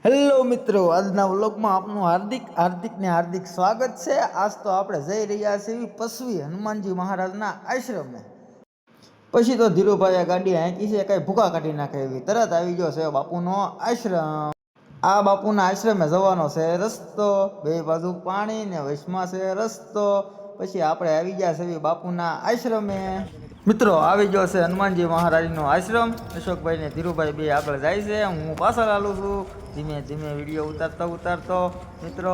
Hello મિત્રો, આજના વ્લોગમાં આપનું હાર્દિક સ્વાગત છે। આજ તો આપણે જઈ રહ્યા છીએ પસવી હનુમાનજી મહારાજના આશ્રમે। પછી તો ધીરુભાઈએ ગાડી હાંકી છે, કઈ ભૂકા કાઢી નાખે એવી તરત આવી ગયો છે બાપુનો આશ્રમ। આ બાપુના આશ્રમે જવાનો છે રસ્તો, બે બાજુ પાણી ને વચમાં છે રસ્તો। પછી આપણે આવી ગયા છે બાપુના આશ્રમે। મિત્રો આવી ગયો છે હનુમાનજી મહારાજનો આશ્રમ। અશોકભાઈ ને ધીરુભાઈ બે આગળ જાય છે, હું પાછળ હાલું છું ધીમે ધીમે વિડીયો ઉતારતો મિત્રો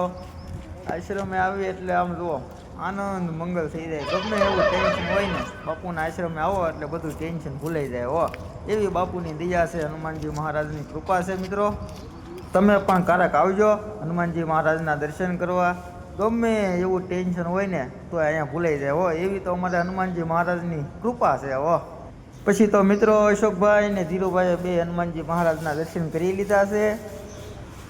આશ્રમે આવી એટલે આમ જુઓ આનંદ મંગલ થઈ જાય। ગમે એવું ટેન્શન હોય ને બાપુના આશ્રમે આવો એટલે બધું ટેન્શન ભૂલાઈ જાય હો। એવી બાપુની દયા છે, હનુમાનજી મહારાજની કૃપા છે। મિત્રો તમે પણ ક્યારેક આવજો હનુમાનજી મહારાજના દર્શન કરવા। ગમે એવું ટેન્શન હોય ને તો અહીંયા ભૂલાઈ જાય હો, એવી તો અમારે હનુમાનજી મહારાજની કૃપા છે હો। પછી તો મિત્રો અશોકભાઈ ને ધીરુભાઈએ બે હનુમાનજી મહારાજના દર્શન કરી લીધા છે।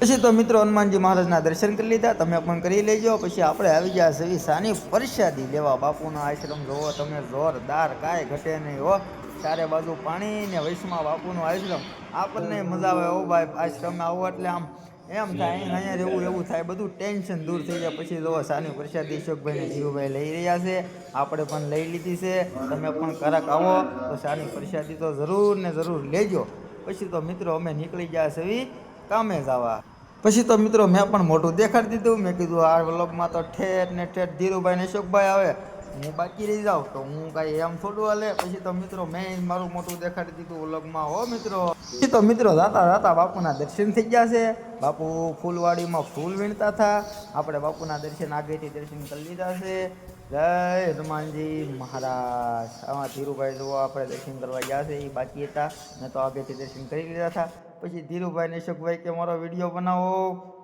પછી તો મિત્રો હનુમાનજી મહારાજના દર્શન કરી લીધા, તમે પણ કરી લેજો। પછી આપણે આવી ગયા છે સાની પ્રસાદી લેવા। બાપુનો આશ્રમ જોવો તમે, જોરદાર, કાંઈ ઘટે નહીં હો। ચારે બાજુ પાણી ને વૈષ્ણવ બાપુનો આશ્રમ, આપણને મજા આવે હો ભાઈ। આશ્રમે આવો એટલે આમ એમ થાય અહીંયા રહેવું એવું થાય, બધું ટેન્શન દૂર થઈ જાય। પછી જો સાની પ્રસાદી અશોકભાઈ ને ધીરુભાઈ લઈ રહ્યા છે, આપણે પણ લઈ લીધી છે। તમે પણ ક્યારેક આવો તો સાની પ્રસાદી તો જરૂર ને જરૂર લેજો। પછી તો મિત્રો અમે નીકળી ગયા છે કામે જવા। પછી તો મિત્રો મેં પણ મોટું દેખાડી દીધું, મેં કીધું આ વ્લોગમાં તો ઠેઠ ને ઠેઠ ધીરુભાઈ ને અશોકભાઈ આવે, હું બાકી રહી જાઉં તો હું કાંઈ એમ થોડું હાલે। પછી તો મિત્રો મેં મારું મોટું દેખાડી દીધું વ્લોગમાં હો મિત્રો। પછી તો મિત્રો જાતા બાપુના દર્શન થઈ ગયા છે। બાપુ ફૂલવાડીમાં ફૂલ વીણતા હતા, આપણે બાપુના દર્શન આગળથી દર્શન કરી લીધા છે। જય હનુમાનજી મહારાજ। આમાં ધીરુભાઈ જુઓ આપણે દર્શન કરવા ગયા છે, એ બાકી હતા, મેં તો આગળથી દર્શન કરી લીધા હતા। પછી ધીરુભાઈ ને અશોકભાઈ કે મારો વિડીયો બનાવો,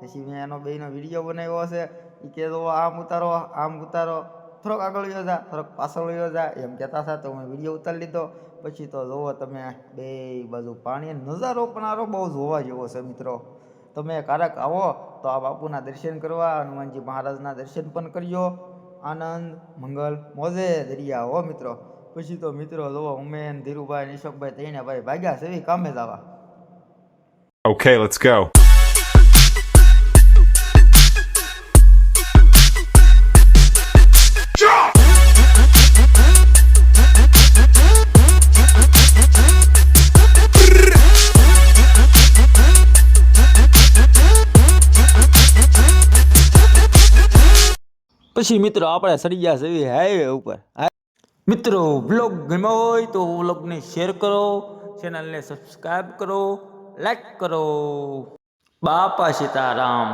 પછી મેં એનો બેનો વિડીયો બનાવ્યો છે। એ કે આમ ઉતારો, થોડોક આગળ વયો જા, થોડોક પાછળ વયો જા, એમ કહેતા હતા તો મેં વિડીયો ઉતારી લીધો। પછી તો જુઓ તમે બે બાજુ પાણી, નજારો પણ આરો બહુ જોવા જેવો છે મિત્રો। તમે ક્યારેક આવો તો આ બાપુના દર્શન કરવા, હનુમાનજી મહારાજના દર્શન પણ કરજો। આનંદ મંગલ મોજે દરિયા હો મિત્રો। પછી તો મિત્રો જુઓ અમે ધીરુભાઈ ને અશોકભાઈ ત્રણે ભાઈ ભાગ્યા છે કામે જવા। Okay, let's go. પછી મિત્રો આપણે સડી ગયા છે હાઈવે ઉપર। મિત્રો બ્લોગ ગમ્યો હોય તો બ્લોગને શેર કરો, ચેનલને સબસ્ક્રાઈબ કરો, લાઈક કરો। બાપા સીતારામ।